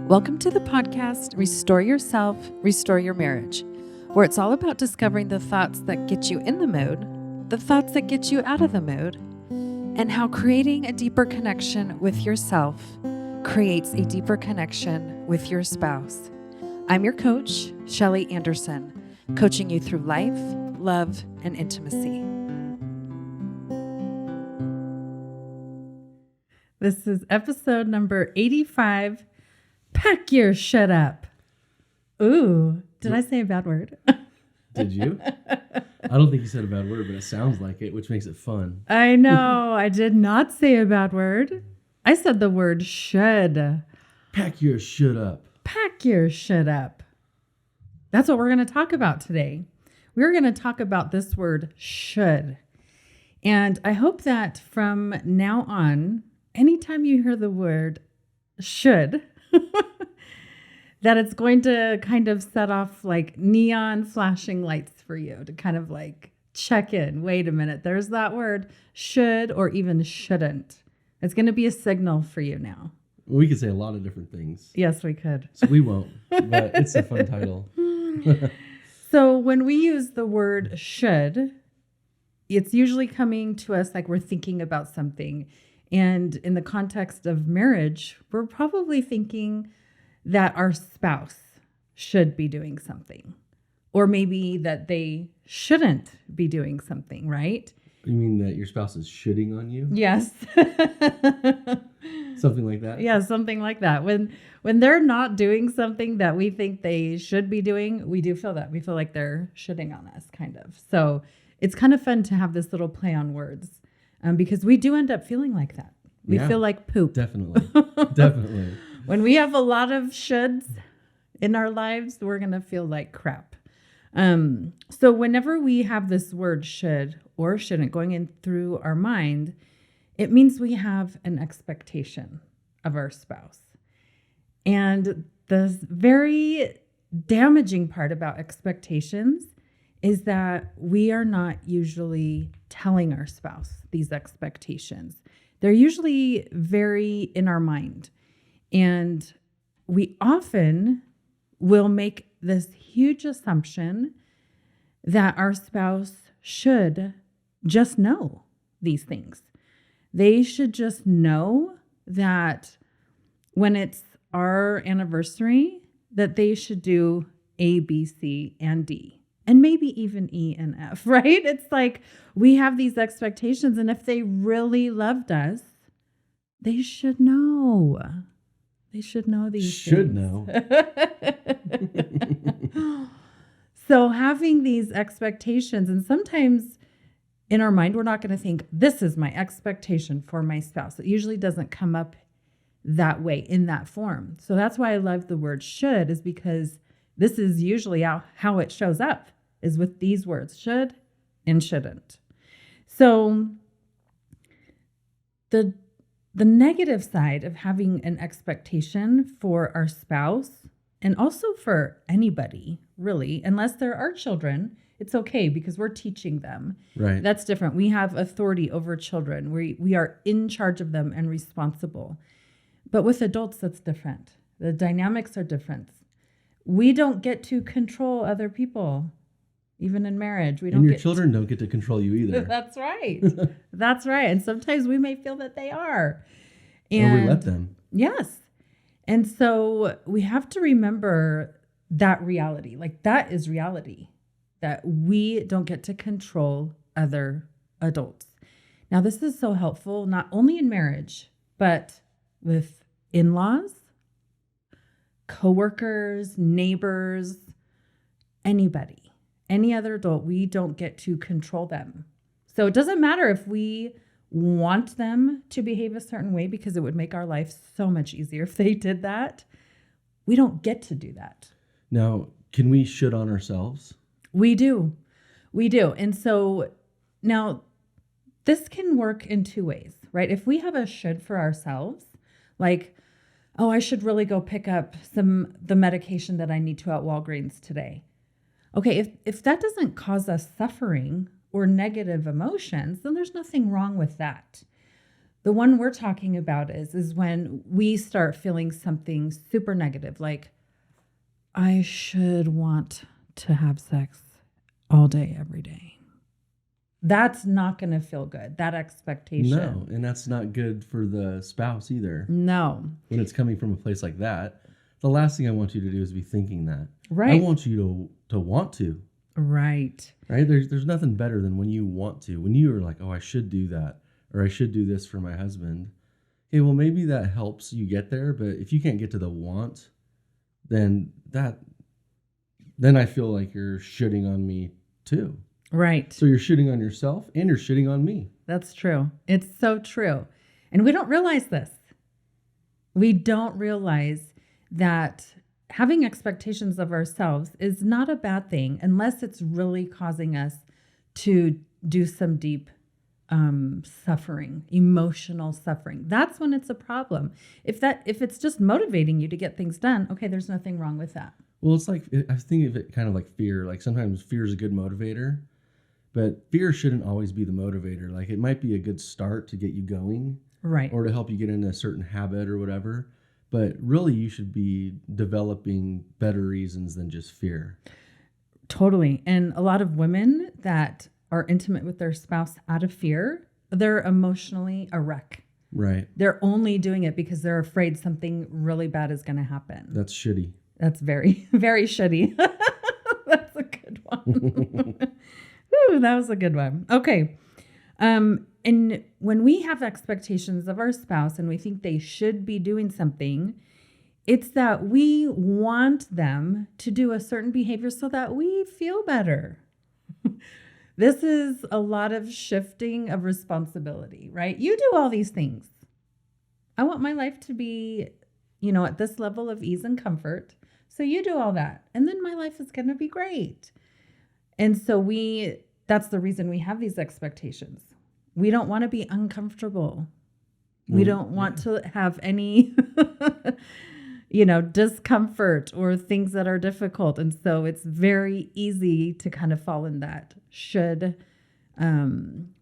Welcome to the podcast, Restore Yourself, Restore Your Marriage, where it's all about discovering the thoughts that get you in the mood, the thoughts that get you out of the mood, and how creating a deeper connection with yourself creates a deeper connection with your spouse. I'm your coach, Shelly Anderson, coaching you through life, love, and intimacy. This is episode number 85. Pack your shut up. Ooh, did I say a bad word? Did you? I don't think you said a bad word, but it sounds like it, which makes it fun. I know. I did not say a bad word. I said the word should. Pack your shut up. Pack your shut up. That's what we're going to talk about today. We're going to talk about this word should. And I hope that from now on, anytime you hear the word should, that it's going to kind of set off like neon flashing lights for you to kind of like check in. Wait a minute, there's that word should or even shouldn't. It's going to be a signal for you now. We could say a lot of different things. Yes, we could. So we won't, but it's a fun title. So when we use the word should, it's usually coming to us like we're thinking about something. And in the context of marriage, we're probably thinking that our spouse should be doing something, or maybe that they shouldn't be doing something, right? You mean that your spouse is shitting on you? Yes. Something like that? Yeah, something like that. When they're not doing something that we think they should be doing, we do feel that. We feel like they're shitting on us, kind of. So it's kind of fun to have this little play on words. Because we do end up feeling like that. We feel like poop. Definitely. Definitely. When we have a lot of shoulds in our lives, we're going to feel like crap. So whenever we have this word should or shouldn't going in through our mind, it means we have an expectation of our spouse. And the very damaging part about expectations is that we are not usually telling our spouse these expectations. They're usually very in our mind. And we often will make this huge assumption that our spouse should just know these things. They should just know that when it's our anniversary, that they should do A, B, C, and D. And maybe even E and F, right? It's like we have these expectations, and if they really loved us, they should know. They should know these Should things. know. So having these expectations, and sometimes in our mind, we're not going to think, this is my expectation for my spouse. It usually doesn't come up that way, in that form. So that's why I love the word should, is because this is usually how it shows up, is with these words, should and shouldn't. So the negative side of having an expectation for our spouse, and also for anybody, really, unless there are children, it's okay because we're teaching them. Right. That's different. We have authority over children. We are in charge of them and responsible. But with adults, that's different. The dynamics are different. We don't get to control other people, even in marriage. We don't. And your children don't get to control you either. That's right. That's right. And sometimes we may feel that they are. And we let them. Yes. And so we have to remember that reality. Like, that is reality, that we don't get to control other adults. Now, this is so helpful, not only in marriage, but with in-laws, coworkers, neighbors, anybody, any other adult. We don't get to control them. So it doesn't matter if we want them to behave a certain way, because it would make our life so much easier if they did that. We don't get to do that. Now, can we should on ourselves? We do. We do. And so now this can work in two ways, right? If we have a should for ourselves, like, oh, I should really go pick up the medication that I need to at Walgreens today. Okay, if that doesn't cause us suffering or negative emotions, then there's nothing wrong with that. The one we're talking about is when we start feeling something super negative, like I should want to have sex all day, every day. That's not going to feel good. That expectation. No, and that's not good for the spouse either. No. When it's coming from a place like that, the last thing I want you to do is be thinking that. Right. I want you to want to. Right. Right? There's nothing better than when you want to. When you are like, oh, I should do that, or I should do this for my husband. Okay, well, maybe that helps you get there, but if you can't get to the want, then I feel like you're shitting on me too. Right. So you're shitting on yourself and you're shitting on me. That's true. It's so true. And we don't realize this. We don't realize that having expectations of ourselves is not a bad thing unless it's really causing us to do some deep suffering, emotional suffering. That's when it's a problem. If it's just motivating you to get things done, okay, there's nothing wrong with that. Well, it's like, I think of it kind of like fear. Like sometimes fear is a good motivator, but fear shouldn't always be the motivator. Like it might be a good start to get you going, right, or to help you get into a certain habit or whatever. But really, you should be developing better reasons than just fear. Totally. And a lot of women that are intimate with their spouse out of fear, they're emotionally a wreck. Right. They're only doing it because they're afraid something really bad is going to happen. That's shitty. That's very, very shitty. That's a good one. Ooh, that was a good one. Okay. And when we have expectations of our spouse and we think they should be doing something, it's that we want them to do a certain behavior so that we feel better. This is a lot of shifting of responsibility, right? You do all these things. I want my life to be, at this level of ease and comfort. So you do all that. And then my life is going to be great. And so that's the reason we have these expectations. We don't want to be uncomfortable. We don't want to have any, discomfort or things that are difficult. And so it's very easy to kind of fall in that should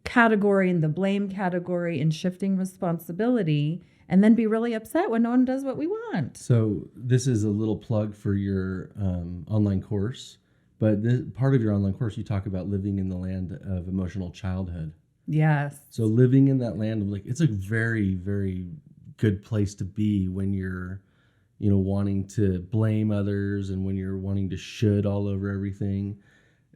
category, and the blame category, and shifting responsibility, and then be really upset when no one does what we want. So this is a little plug for your online course. But part of your online course, you talk about living in the land of emotional childhood. Yes. So living in that land of it's a very, very good place to be when you're, wanting to blame others and when you're wanting to should all over everything.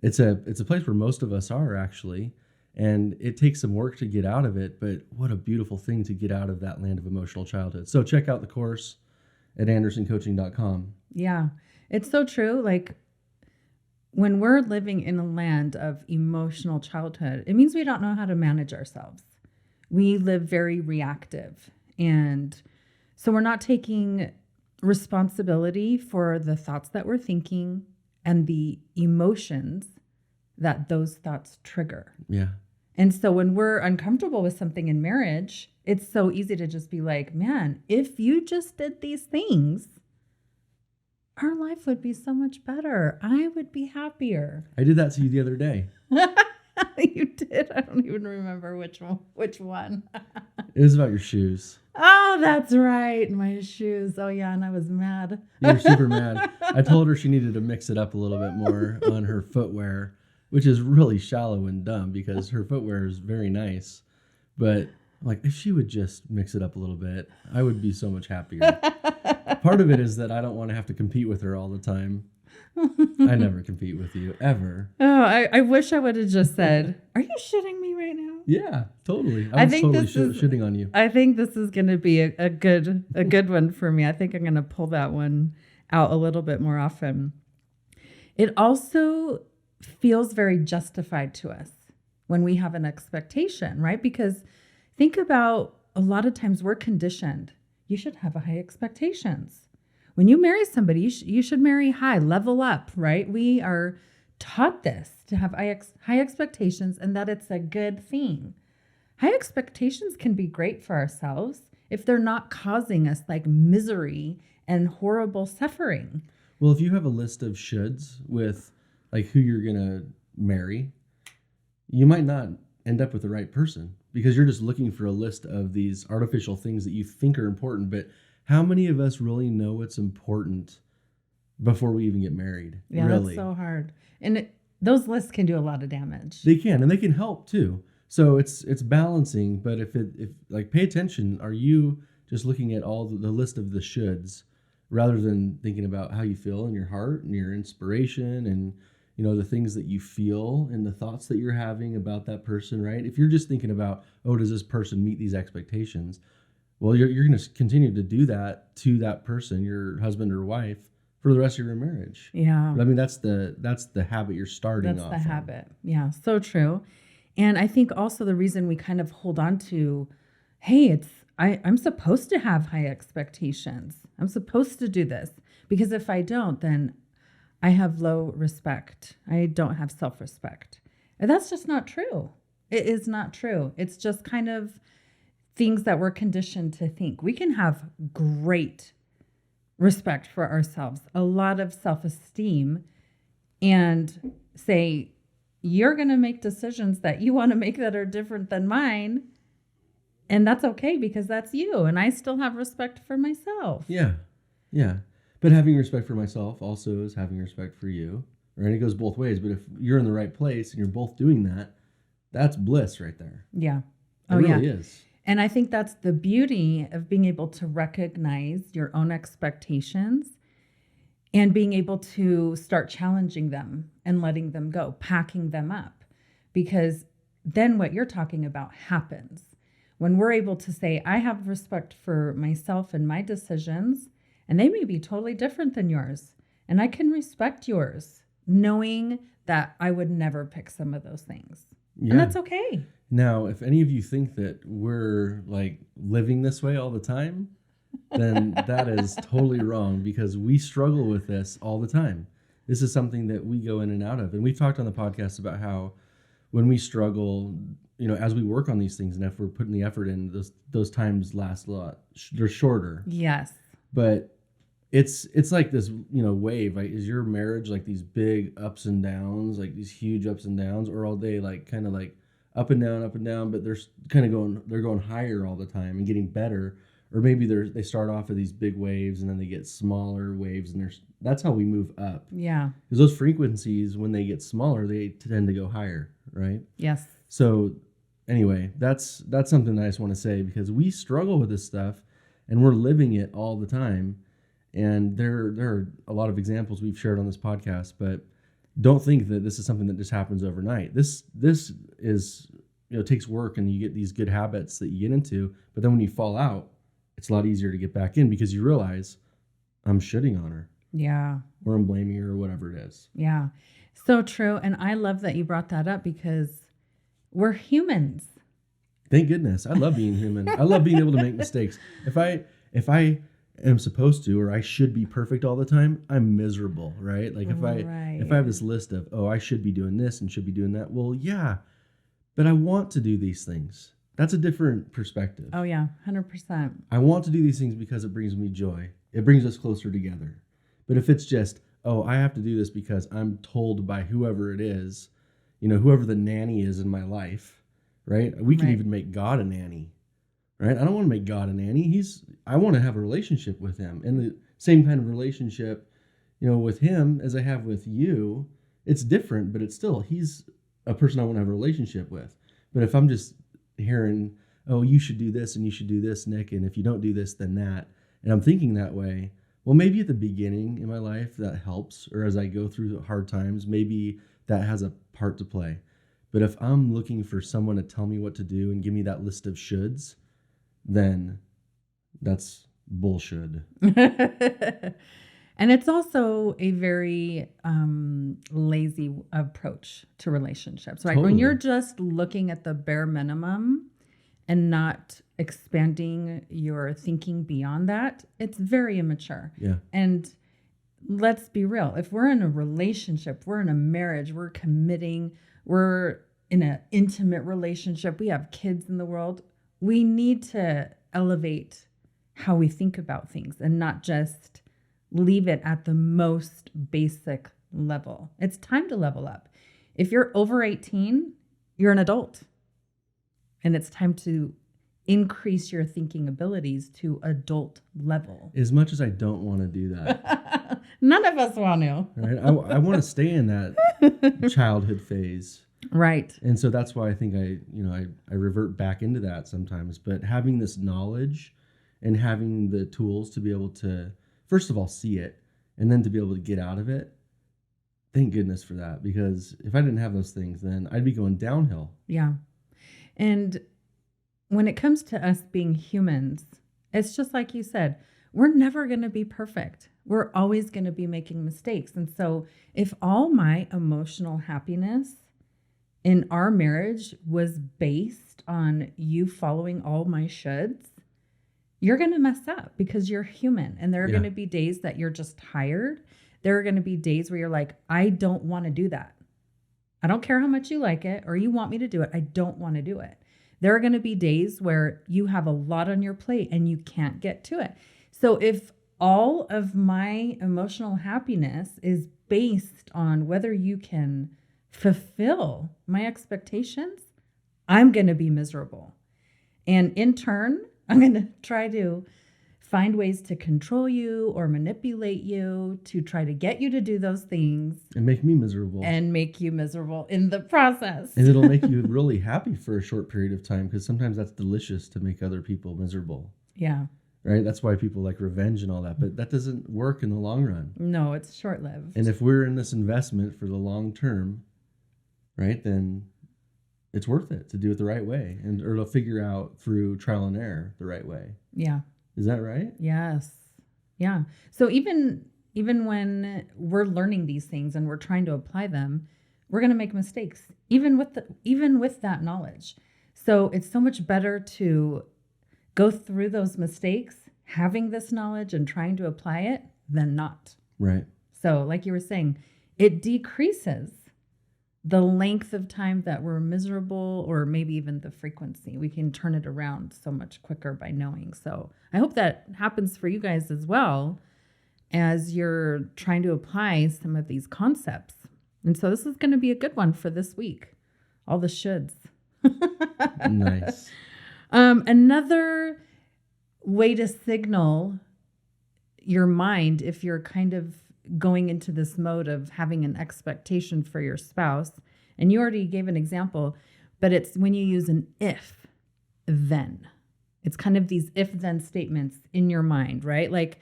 It's a place where most of us are actually, and it takes some work to get out of it. But what a beautiful thing to get out of that land of emotional childhood. So check out the course at andersoncoaching.com. Yeah, it's so true. Like, when we're living in a land of emotional childhood, it means we don't know how to manage ourselves. We live very reactive. And so we're not taking responsibility for the thoughts that we're thinking and the emotions that those thoughts trigger. Yeah. And so when we're uncomfortable with something in marriage, it's so easy to just be like, man, if you just did these things, our life would be so much better. I would be happier. I did that to you the other day. You did? I don't even remember which one. It was about your shoes. Oh, that's right. My shoes. Oh, yeah. And I was mad. You were super mad. I told her she needed to mix it up a little bit more on her footwear, which is really shallow and dumb because her footwear is very nice. But if she would just mix it up a little bit, I would be so much happier. Part of it is that I don't want to have to compete with her all the time. I never compete with you, ever. Oh, I wish I would have just said, are you shitting me right now? Yeah, totally. I was totally shitting on you. I think this is going to be a good one for me. I think I'm going to pull that one out a little bit more often. It also feels very justified to us when we have an expectation, right? Because think about a lot of times we're conditioned. You should have high expectations. When you marry somebody, you should marry high, level up, right? We are taught this, to have high expectations, and that it's a good thing. High expectations can be great for ourselves if they're not causing us misery and horrible suffering. Well, if you have a list of shoulds with who you're going to marry, you might not end up with the right person because you're just looking for a list of these artificial things that you think are important. But how many of us really know what's important before we even get married? Yeah, really? That's so hard. And those lists can do a lot of damage. They can, and they can help too. So it's balancing. But if like, pay attention, are you just looking at all the list of the shoulds rather than thinking about how you feel in your heart and your inspiration and, you know, the things that you feel and the thoughts that you're having about that person, right? If you're just thinking about, oh, does this person meet these expectations? Well, you're going to continue to do that to that person, your husband or wife, for the rest of your marriage. Yeah. But I mean, that's the habit you're starting off. That's the habit. Yeah, so true. And I think also the reason we kind of hold on to, hey, I'm supposed to have high expectations. I'm supposed to do this, because if I don't, then I have low respect. I don't have self-respect. And that's just not true. It is not true. It's just kind of things that we're conditioned to think. We can have great respect for ourselves, a lot of self-esteem, and say, you're going to make decisions that you want to make that are different than mine. And that's okay, because that's you. And I still have respect for myself. Yeah. Yeah. But having respect for myself also is having respect for you. Right? It goes both ways. But if you're in the right place and you're both doing that, that's bliss right there. Yeah. It really is. And I think that's the beauty of being able to recognize your own expectations and being able to start challenging them and letting them go, packing them up. Because then what you're talking about happens. When we're able to say, I have respect for myself and my decisions, and they may be totally different than yours, and I can respect yours, knowing that I would never pick some of those things. Yeah. And that's okay. Now, if any of you think that we're like living this way all the time, then that is totally wrong, because we struggle with this all the time. This is something that we go in and out of. And we've talked on the podcast about how when we struggle, you know, as we work on these things, and if we're putting the effort in, those times last a lot. They're shorter. Yes. But it's like this, you know, wave. Like, is your marriage like these big ups and downs, like these huge ups and downs, or all day like kind of like up and down, but they're kind of going higher all the time and getting better? Or maybe they start off with these big waves and then they get smaller waves, and that's how we move up. Yeah. Because those frequencies, when they get smaller, they tend to go higher, right? Yes. So anyway, that's something that I just want to say, because we struggle with this stuff and we're living it all the time. And there are a lot of examples we've shared on this podcast, but don't think that this is something that just happens overnight. This is, you know, takes work, and you get these good habits that you get into, but then when you fall out, it's a lot easier to get back in, because you realize, I'm shitting on her. Yeah. Or I'm blaming her, or whatever it is. Yeah. So true. And I love that you brought that up, because we're humans. Thank goodness. I love being human. I love being able to make mistakes. If I am supposed to, or I should be perfect all the time, I'm miserable, right? Like if I have this list of, oh, I should be doing this and should be doing that. Well, yeah, but I want to do these things. That's a different perspective. Oh yeah, 100%. I want to do these things because it brings me joy. It brings us closer together. But if it's just, oh, I have to do this because I'm told by whoever it is, you know, whoever the nanny is in my life, right? We can even make God a nanny, right? I don't want to make God a nanny. I want to have a relationship with him, and the same kind of relationship, you know, with him as I have with you. It's different, but it's still, he's a person I want to have a relationship with. But if I'm just hearing, oh, you should do this and you should do this, Nick, and if you don't do this, then that, and I'm thinking that way, well, maybe at the beginning in my life that helps, or as I go through the hard times, maybe that has a part to play. But if I'm looking for someone to tell me what to do and give me that list of shoulds, then that's bullshit. And it's also a very lazy approach to relationships, right? Totally. When you're just looking at the bare minimum and not expanding your thinking beyond that, it's very immature. Yeah. And let's be real. If we're in a relationship, we're in a marriage, we're committing, we're in an intimate relationship, we have kids in the world, we need to elevate how we think about things and not just leave it at the most basic level. It's time to level up. If you're over 18, you're an adult. And it's time to increase your thinking abilities to adult level. As much as I don't want to do that, None of us want to. right? I want to stay in that childhood phase. Right. And so that's why I think I revert back into that sometimes. But having this knowledge and having the tools to be able to, first of all, see it, and then to be able to get out of it, thank goodness for that. Because if I didn't have those things, then I'd be going downhill. Yeah. And when it comes to us being humans, it's just like you said, we're never going to be perfect. We're always going to be making mistakes. And so if all my emotional happiness in our marriage was based on you following all my shoulds, you're going to mess up because you're human. And there are going to be days that you're just tired. There are going to be days where you're like, I don't want to do that. I don't care how much you like it or you want me to do it. I don't want to do it. There are going to be days where you have a lot on your plate and you can't get to it. So if all of my emotional happiness is based on whether you can fulfill my expectations, I'm going to be miserable. And in turn, I'm going to try to find ways to control you or manipulate you to try to get you to do those things. And make me miserable. And make you miserable in the process. And it'll make you really happy for a short period of time, because sometimes that's delicious to make other people miserable. Yeah. Right? That's why people like revenge and all that. But that doesn't work in the long run. No, it's short-lived. And if we're in this investment for the long term, right, then it's worth it to do it the right way, or to figure out through trial and error the right way. Yeah. Is that right? Yes. Yeah. So even when we're learning these things and we're trying to apply them, we're going to make mistakes, even with that knowledge. So it's so much better to go through those mistakes, having this knowledge and trying to apply it, than not. Right. So like you were saying, it decreases the length of time that we're miserable, or maybe even the frequency. We can turn it around so much quicker by knowing. So I hope that happens for you guys as well as you're trying to apply some of these concepts. And so this is going to be a good one for this week. All the shoulds. Nice. Another way to signal your mind, if you're kind of going into this mode of having an expectation for your spouse, and you already gave an example, but it's when you use an if, then. It's kind of these if-then statements in your mind, right? Like,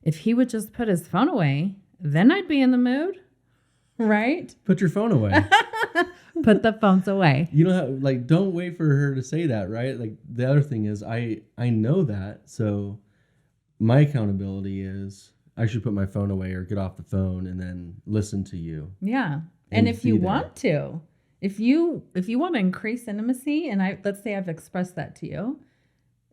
if he would just put his phone away, then I'd be in the mood, right? Put your phone away. Put the phones away. You know how, like, don't wait for her to say that, right? Like, the other thing is, I know that, so my accountability is I should put my phone away or get off the phone and then listen to you. Yeah. And if you want to, if you want to increase intimacy, and let's say I've expressed that to you,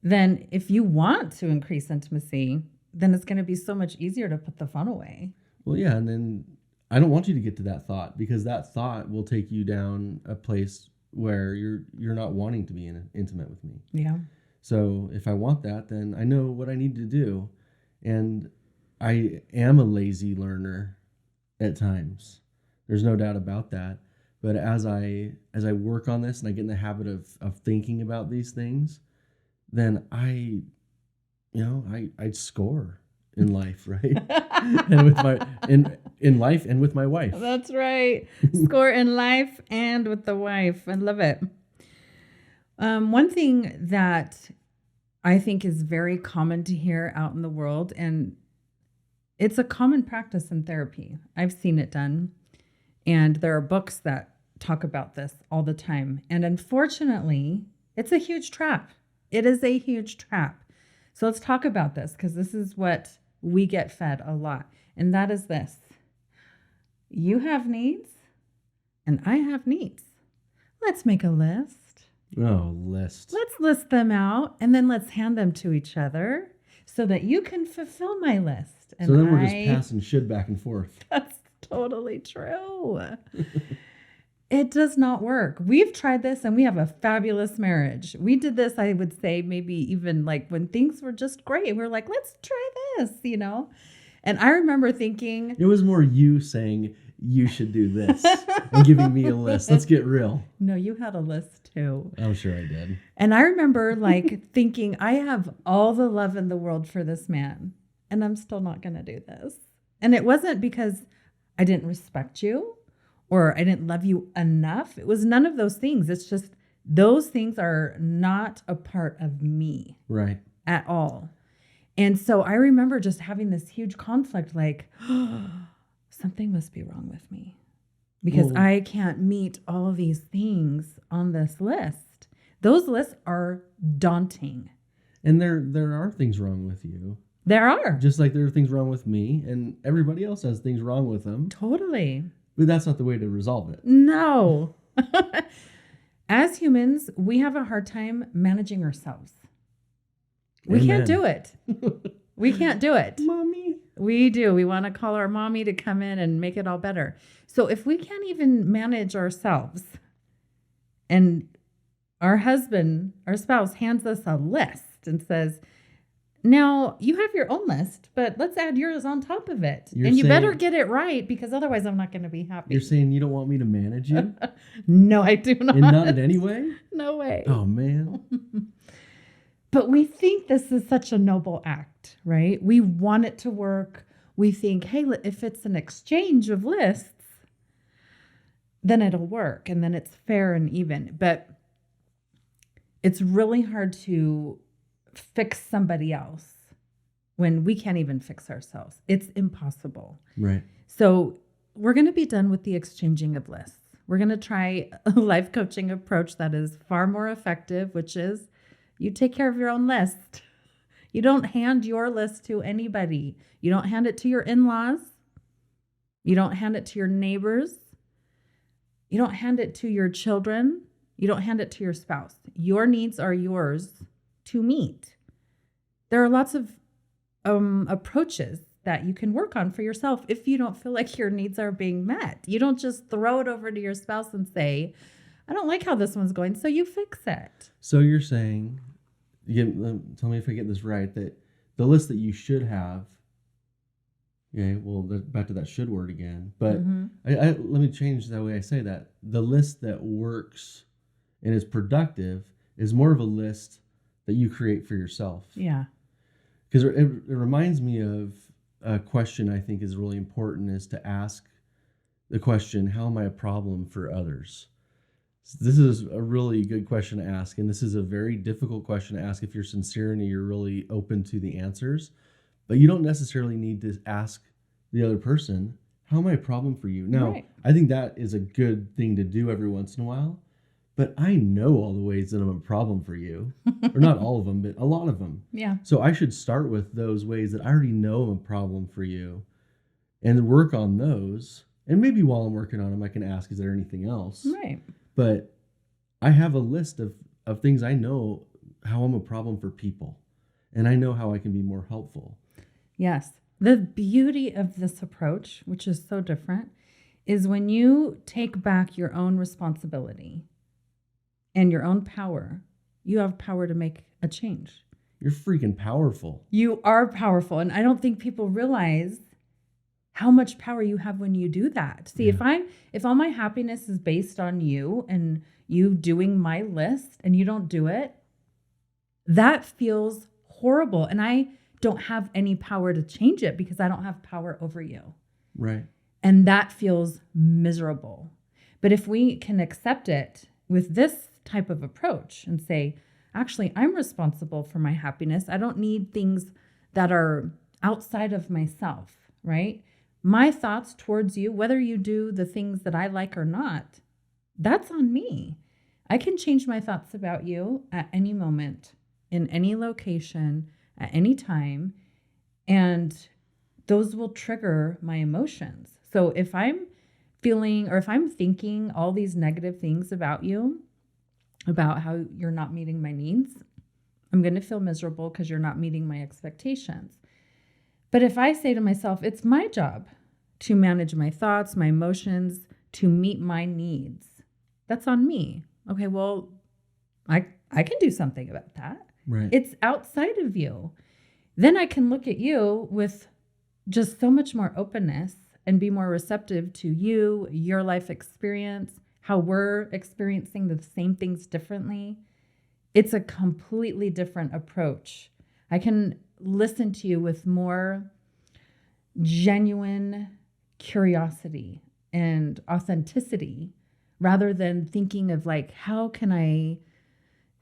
then if you want to increase intimacy, then it's going to be so much easier to put the phone away. Well, yeah, and then I don't want you to get to that thought, because that thought will take you down a place where you're not wanting to be intimate with me. Yeah. So if I want that, then I know what I need to do. And I am a lazy learner at times. There's no doubt about that. But as I work on this and I get in the habit of thinking about these things, then I score in life, right? And with in life and with my wife. That's right. Score in life and with the wife. I love it. One thing that I think is very common to hear out in the world, and it's a common practice in therapy. I've seen it done. And there are books that talk about this all the time. And unfortunately, it's a huge trap. It is a huge trap. So let's talk about this, because this is what we get fed a lot. And that is this. You have needs and I have needs. Let's make a list. Oh, list. Let's list them out, and then let's hand them to each other so that you can fulfill my list. And so then we're just passing shit back and forth. That's totally true. It does not work. We've tried this and we have a fabulous marriage. We did this, I would say, maybe even like when things were just great. We're like, let's try this, And I remember thinking, it was more you saying, you should do this and giving me a list. Let's get real. No, you had a list too. I'm sure I did. And I remember like thinking, I have all the love in the world for this man, and I'm still not going to do this. And it wasn't because I didn't respect you or I didn't love you enough. It was none of those things. It's just those things are not a part of me. Right. At all. And so I remember just having this huge conflict, like, something must be wrong with me because I can't meet all of these things on this list. Those lists are daunting. And there are things wrong with you. There are. Just like there are things wrong with me, and everybody else has things wrong with them. Totally. But that's not the way to resolve it. No. As humans, we have a hard time managing ourselves. We can't do it. We can't do it. Mommy. We do. We want to call our mommy to come in and make it all better. So if we can't even manage ourselves and our husband, our spouse hands us a list and says, now you have your own list, but let's add yours on top of it. And you better get it right because otherwise I'm not going to be happy. You're saying you don't want me to manage you? No, I do not. And not in any way? No way. Oh, man. But we think this is such a noble act, right? We want it to work. We think, hey, if it's an exchange of lists, then it'll work. And then it's fair and even. But it's really hard to fix somebody else when we can't even fix ourselves. It's impossible. Right. So we're going to be done with the exchanging of lists. We're going to try a life coaching approach that is far more effective, which is you take care of your own list. You don't hand your list to anybody. You don't hand it to your in-laws. You don't hand it to your neighbors. You don't hand it to your children. You don't hand it to your spouse. Your needs are yours to meet. There are lots of approaches that you can work on for yourself if you don't feel like your needs are being met. You don't just throw it over to your spouse and say, I don't like how this one's going, so you fix it. So you're saying, tell me if I get this right, that the list that you should have, okay, well, back to that should word again, but let me change the way I say that. The list that works and is productive is more of a list that you create for yourself. Yeah. Because it reminds me of a question I think is really important, is to ask the question, how am I a problem for others? This is a really good question to ask, and this is a very difficult question to ask if you're sincere and you're really open to the answers. But you don't necessarily need to ask the other person, how am I a problem for you? Now, right. I think that is a good thing to do every once in a while, but I know all the ways that I'm a problem for you. Or not all of them, but a lot of them. Yeah. So I should start with those ways that I already know I'm a problem for you and work on those. And maybe while I'm working on them, I can ask, is there anything else? Right. But I have a list of things I know how I'm a problem for people. And I know how I can be more helpful. Yes. The beauty of this approach, which is so different, is when you take back your own responsibility and your own power, you have power to make a change. You're freaking powerful. You are powerful. And I don't think people realize how much power you have when you do that. See, if all my happiness is based on you and you doing my list and you don't do it, that feels horrible. And I don't have any power to change it because I don't have power over you. Right. And that feels miserable. But if we can accept it with this type of approach and say, actually, I'm responsible for my happiness. I don't need things that are outside of myself, right? My thoughts towards you, whether you do the things that I like or not, that's on me. I can change my thoughts about you at any moment, in any location, at any time, and those will trigger my emotions. So if I'm feeling or if I'm thinking all these negative things about you, about how you're not meeting my needs, I'm going to feel miserable because you're not meeting my expectations. But if I say to myself, it's my job to manage my thoughts, my emotions, to meet my needs, that's on me. Okay, well, I can do something about that. Right. It's outside of you. Then I can look at you with just so much more openness and be more receptive to you, your life experience, how we're experiencing the same things differently. It's a completely different approach. I can listen to you with more genuine curiosity and authenticity rather than thinking of like, how can I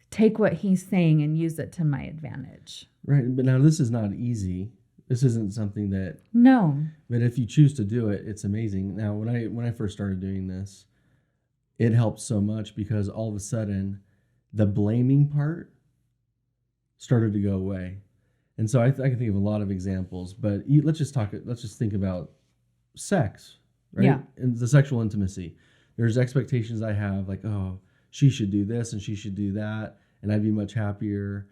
take what he's saying and use it to my advantage? Right. But now this is not easy. This isn't something that, No. but if you choose to do it, it's amazing. Now, when I first started doing this, it helped so much because all of a sudden the blaming part started to go away. And so I can think of a lot of examples, but let's just think about sex, right? Yeah. And the sexual intimacy. There's expectations I have like, oh, she should do this and she should do that, and I'd be much happier.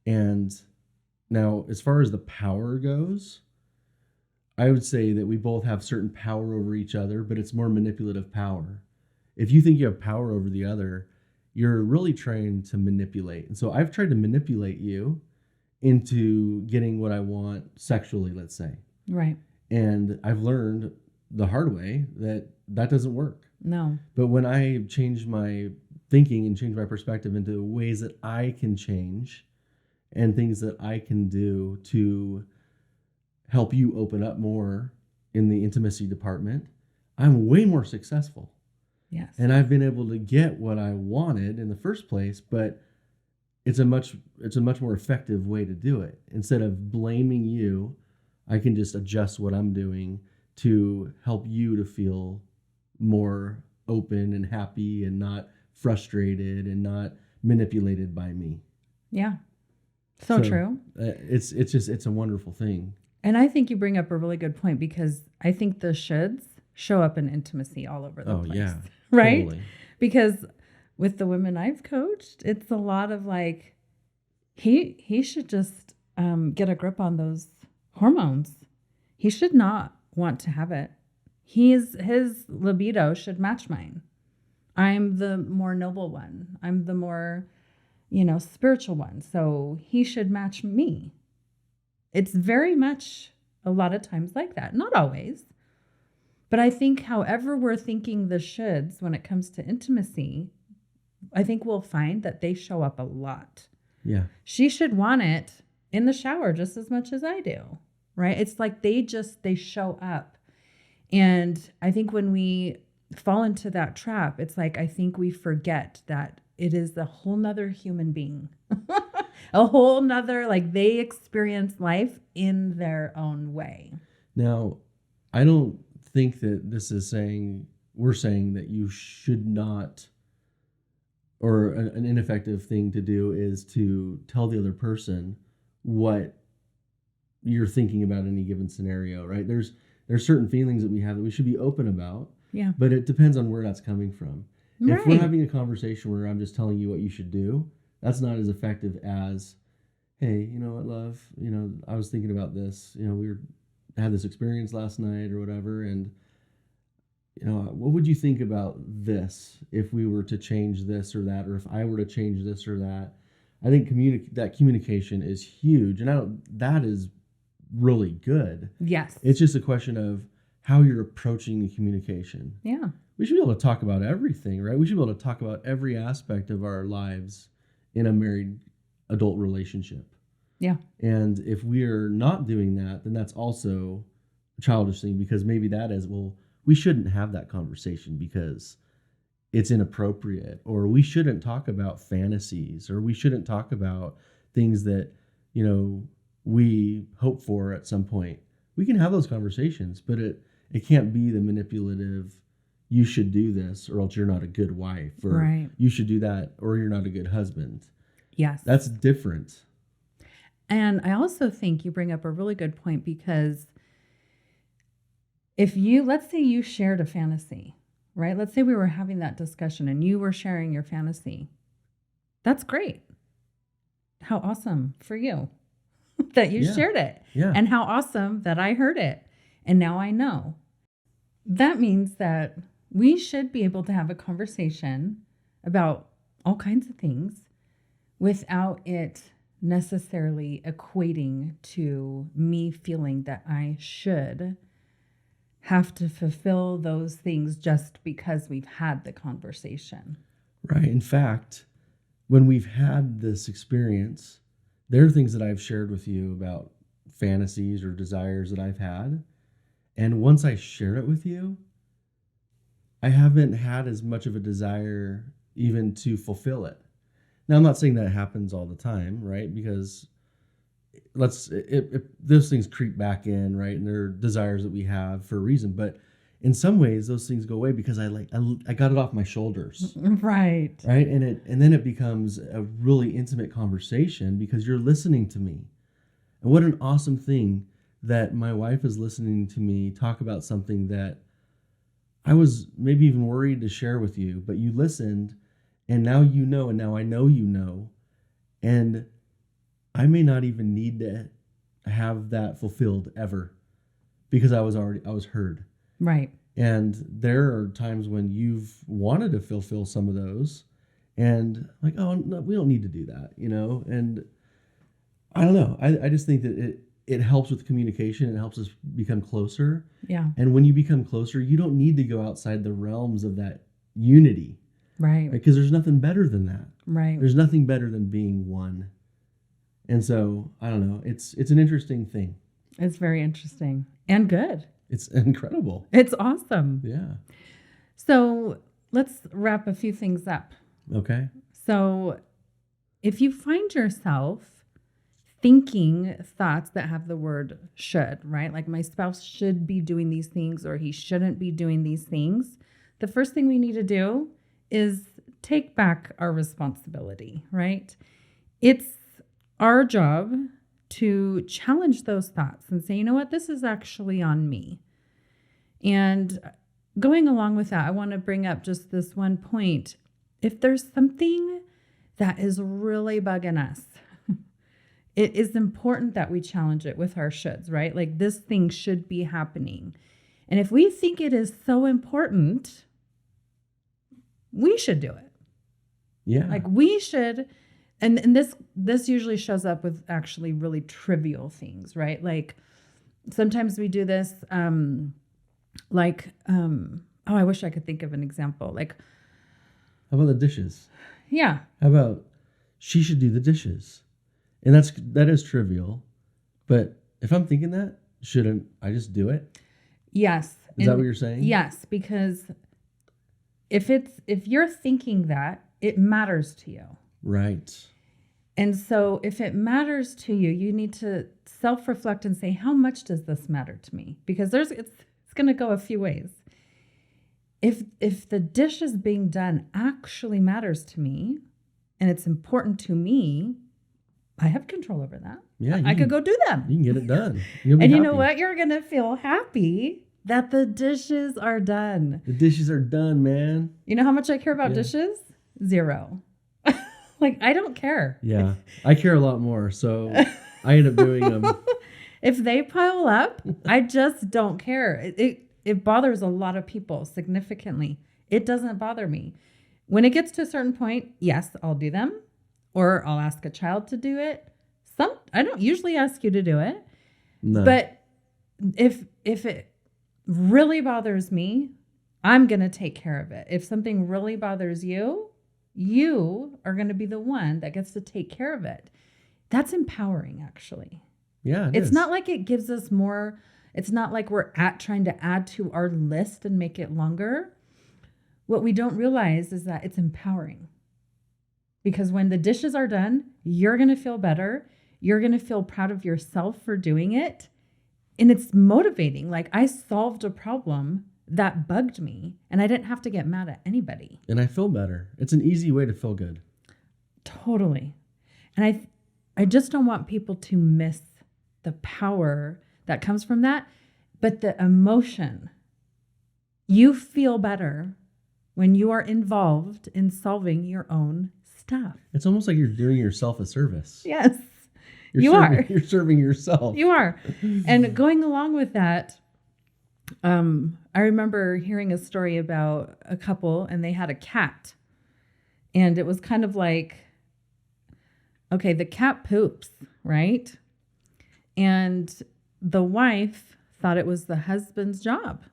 And now, as far as the power goes, I would say that we both have certain power over each other, but it's more manipulative power. If you think you have power over the other, you're really trying to manipulate. And so I've tried to manipulate you into getting what I want sexually, let's say. Right. And I've learned the hard way that that doesn't work. No. But when I change my thinking and change my perspective into ways that I can change and things that I can do to help you open up more in the intimacy department, I'm way more successful. Yes. And I've been able to get what I wanted in the first place, but it's a much more effective way to do it. Instead of blaming you, I can just adjust what I'm doing to help you to feel more open and happy and not frustrated and not manipulated by me. Yeah. So true. It's a wonderful thing. And I think you bring up a really good point because I think the shoulds show up in intimacy all over the place. Oh, yeah. Right? Totally. Because with the women I've coached, it's a lot of like, he should just get a grip on those hormones. He should not want to have it. His libido should match mine. I'm the more noble one. I'm the more, spiritual one. So he should match me. It's very much a lot of times like that. Not always. But I think however we're thinking the shoulds when it comes to intimacy, I think we'll find that they show up a lot. Yeah. She should want it in the shower just as much as I do, right? It's like they show up. And I think when we fall into that trap, it's like, I think we forget that it is a whole nother human being, a whole nother, like they experience life in their own way. Now, I don't think that we're saying that you should not, or an ineffective thing to do is to tell the other person what you're thinking about any given scenario, right? There's certain feelings that we have that we should be open about. Yeah. But it depends on where that's coming from. Right. If we're having a conversation where I'm just telling you what you should do, that's not as effective as, hey, you know what, love, I was thinking about this, had this experience last night or whatever, and what would you think about this if we were to change this or that, or if I were to change this or that? I think that communication is huge, and that is really good. Yes. It's just a question of how you're approaching the communication. Yeah. We should be able to talk about everything, right? We should be able to talk about every aspect of our lives in a married adult relationship. Yeah. And if we're not doing that, then that's also a childish thing, because maybe that is, well, we shouldn't have that conversation because it's inappropriate, or we shouldn't talk about fantasies, or we shouldn't talk about things that, we hope for at some point. We can have those conversations, but it can't be the manipulative, you should do this or else you're not a good wife, or right. You should do that or you're not a good husband. Yes. That's different. And I also think you bring up a really good point, because let's say you shared a fantasy, right? Let's say we were having that discussion and you were sharing your fantasy. That's great. How awesome for you that you shared it. Yeah. And how awesome that I heard it. And now I know. That means that we should be able to have a conversation about all kinds of things without it necessarily equating to me feeling that I should have to fulfill those things just because we've had the conversation. Right. In fact, when we've had this experience, there are things that I've shared with you about fantasies or desires that I've had. And once I share it with you, I haven't had as much of a desire even to fulfill it. Now, I'm not saying that happens all the time, right? Because those things creep back in, right? And they're desires that we have for a reason. But in some ways, those things go away because I got it off my shoulders, Right. right? And then it becomes a really intimate conversation because you're listening to me. And what an awesome thing that my wife is listening to me talk about something that I was maybe even worried to share with you, but you listened, and now you know, and now I know you know. And I may not even need to have that fulfilled ever because I was heard. Right. And there are times when you've wanted to fulfill some of those and like, oh, no, we don't need to do that, And I don't know. I just think that it helps with communication. It helps us become closer. Yeah. And when you become closer, you don't need to go outside the realms of that unity. Right. Because there's nothing better than that. Right. There's nothing better than being one. And so, I don't know. It's an interesting thing. It's very interesting and good. It's incredible. It's awesome. Yeah. So let's wrap a few things up. Okay. So if you find yourself thinking thoughts that have the word should, right? Like my spouse should be doing these things or he shouldn't be doing these things. The first thing we need to do is take back our responsibility, right? It's our job to challenge those thoughts and say, you know what, this is actually on me. And going along with that, I want to bring up just this one point. If there's something that is really bugging us, it is important that we challenge it with our shoulds, right? Like this thing should be happening. And if we think it is so important, we should do it. Yeah. Like we should, and this usually shows up with actually really trivial things, right? Like sometimes we do this, I wish I could think of an example. Like, how about the dishes? Yeah. How about she should do the dishes? And that is trivial. But if I'm thinking that, shouldn't I just do it? Yes. Is that what you're saying? Yes, because if you're thinking that, it matters to you. Right. And so if it matters to you, you need to self-reflect and say, how much does this matter to me? Because it's going to go a few ways. If the dishes being done actually matters to me and it's important to me, I have control over that. Yeah, I could go do them. You can get it done. You'll be and you happy. know what? You're going to feel happy that the dishes are done. The dishes are done, man. You know how much I care about dishes? 0. Like, I don't care. Yeah, I care a lot more, so I end up doing them. If they pile up, I just don't care. It bothers a lot of people significantly. It doesn't bother me. When it gets to a certain point, yes, I'll do them, or I'll ask a child to do it. I don't usually ask you to do it, No. but if it really bothers me, I'm going to take care of it. If something really bothers you, you are going to be the one that gets to take care of it. That's empowering, actually. Yeah, It's not like it gives us more. It's not like we're trying to add to our list and make it longer. What we don't realize is that it's empowering. Because when the dishes are done, you're going to feel better. You're going to feel proud of yourself for doing it. And it's motivating. Like, I solved a problem that bugged me, and I didn't have to get mad at anybody. And I feel better. It's an easy way to feel good. Totally. And I just don't want people to miss the power that comes from that, but the emotion. You feel better when you are involved in solving your own stuff. It's almost like you're doing yourself a service. Yes, You're serving yourself. You are. And going along with that, I remember hearing a story about a couple and they had a cat. And it was kind of like, okay, the cat poops, right? And the wife thought it was the husband's job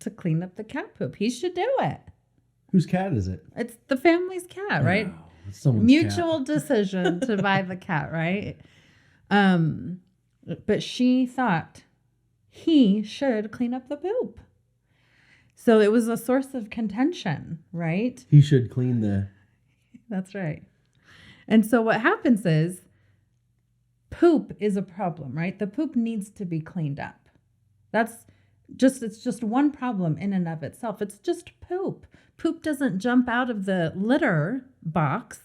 to clean up the cat poop. He should do it. Whose cat is it? It's the family's cat, right? Oh, it's someone's Mutual cat. decision to buy the cat, right? But she thought he should clean up the poop. So it was a source of contention, right? He should clean the... That's right. And so what happens is poop is a problem, right? The poop needs to be cleaned up. It's just one problem in and of itself. It's just poop. Poop doesn't jump out of the litter box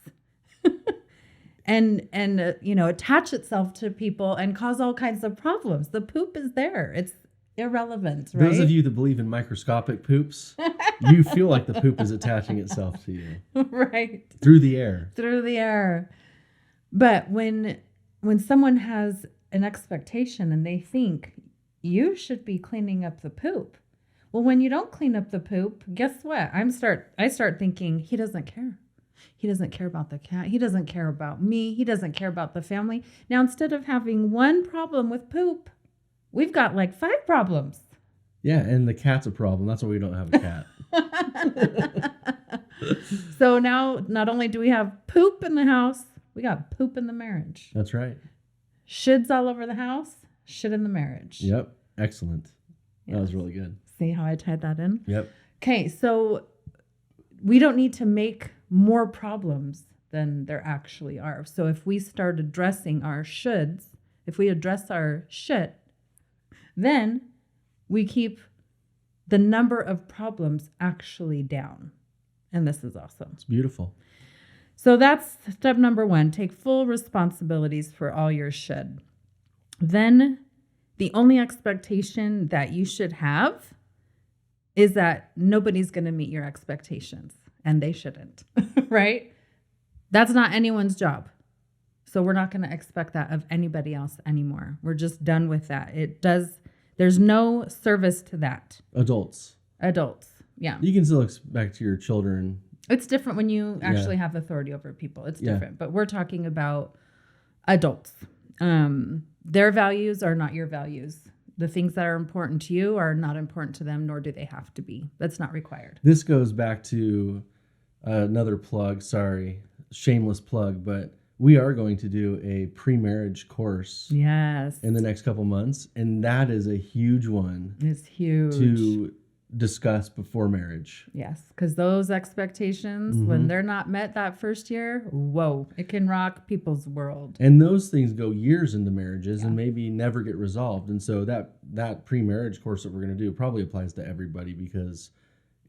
and attach itself to people and cause all kinds of problems. The poop is there. It's irrelevant, right? Those of you that believe in microscopic poops, you feel like the poop is attaching itself to you. Right. Through the air. Through the air. But when someone has an expectation and they think you should be cleaning up the poop. Well, when you don't clean up the poop, guess what? I start thinking he doesn't care. He doesn't care about the cat. He doesn't care about me. He doesn't care about the family. Now, instead of having one problem with poop, we've got like 5 problems. Yeah, and the cat's a problem. That's why we don't have a cat. So now not only do we have poop in the house, we got poop in the marriage. That's right. Shoulds all over the house, shit in the marriage. Yep. Excellent. Yes. That was really good. See how I tied that in? Yep. Okay, so we don't need to make more problems than there actually are. So if we start addressing our shoulds, if we address our shit, then we keep the number of problems actually down. And this is awesome. It's beautiful. So that's step number 1. Take full responsibilities for all your should. Then the only expectation that you should have is that nobody's going to meet your expectations, and they shouldn't, right? That's not anyone's job. So we're not going to expect that of anybody else anymore. We're just done with that. There's no service to that. Adults. Yeah. You can still expect your children. It's different when you actually have authority over people. It's different. But we're talking about adults. Their values are not your values. The things that are important to you are not important to them, nor do they have to be. That's not required. This goes back to another plug. Sorry, shameless plug, but we are going to do a pre-marriage course. Yes. In the next couple months, and that is a huge one. It's huge to discuss before marriage. Yes, because those expectations, when they're not met that first year, whoa, it can rock people's world. And those things go years into marriages and maybe never get resolved. And so that pre-marriage course that we're going to do probably applies to everybody, because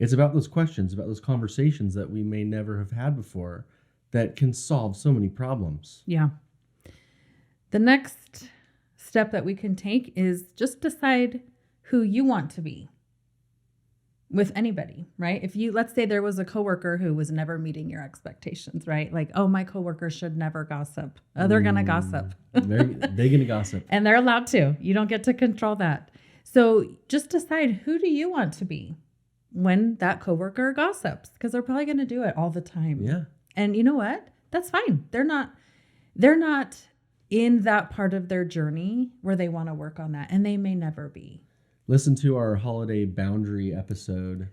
it's about those questions, about those conversations that we may never have had before that can solve so many problems. Yeah. The next step that we can take is just decide who you want to be with anybody, right? Let's say there was a coworker who was never meeting your expectations, right? Like, oh, my coworker should never gossip. Oh, they're going to gossip. They're going to gossip. And they're allowed to. You don't get to control that. So just decide, who do you want to be when that coworker gossips? Because they're probably going to do it all the time. Yeah. And you know what? That's fine. They're not in that part of their journey where they want to work on that. And they may never be. Listen to our holiday boundary episode.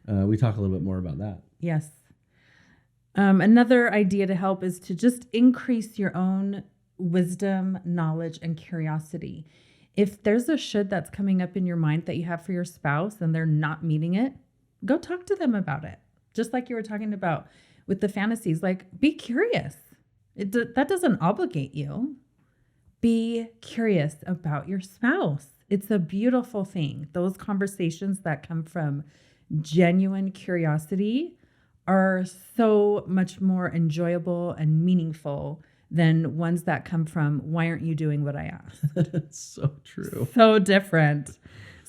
We talk a little bit more about that. Yes. Another idea to help is to just increase your own wisdom, knowledge, and curiosity. If there's a should that's coming up in your mind that you have for your spouse and they're not meeting it, go talk to them about it. Just like you were talking about with the fantasies, like, be curious. That doesn't obligate you. Be curious about your spouse. It's a beautiful thing. Those conversations that come from genuine curiosity are so much more enjoyable and meaningful than ones that come from, why aren't you doing what I asked? It's so true. So different.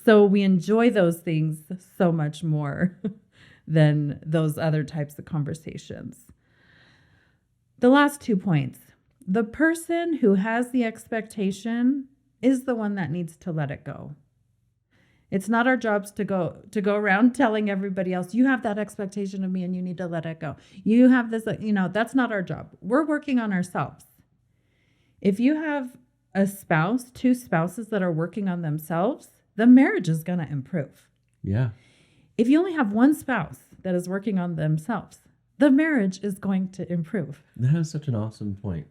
So we enjoy those things so much more than those other types of conversations. The last 2 points. The person who has the expectation is the one that needs to let it go. It's not our jobs to go around telling everybody else, you have that expectation of me and you need to let it go. You have this, that's not our job. We're working on ourselves. If you have a spouse, 2 spouses that are working on themselves, the marriage is going to improve. Yeah. If you only have one spouse that is working on themselves, the marriage is going to improve. That is such an awesome point.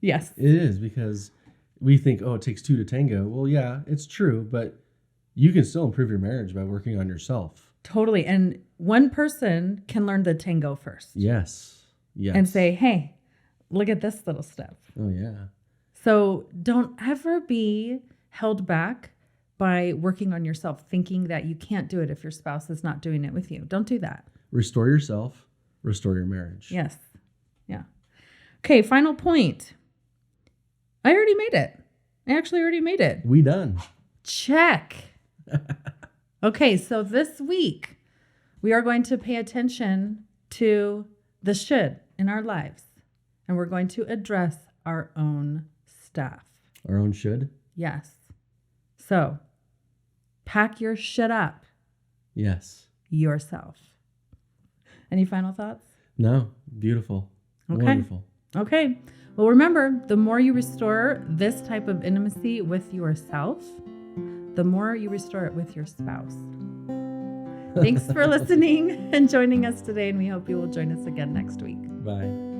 Yes. It is, because we think, oh, it takes two to tango. Well, yeah, it's true, but you can still improve your marriage by working on yourself. Totally. And one person can learn the tango first. Yes. Yes. And say, hey, look at this little step. oh, yeah. So don't ever be held back by working on yourself, thinking that you can't do it if your spouse is not doing it with you. Don't do that. Restore yourself, restore your marriage. Yes. Yeah. Okay, final point. I already made it. I actually already made it. We done. Check. Okay, so this week we are going to pay attention to the should in our lives, and we're going to address our own stuff. Our own should? Yes. So pack your shit up Yes. yourself. Any final thoughts? No. Beautiful. Okay. Wonderful. Okay. Well, remember, the more you restore this type of intimacy with yourself, the more you restore it with your spouse. Thanks for listening and joining us today, and we hope you will join us again next week. Bye.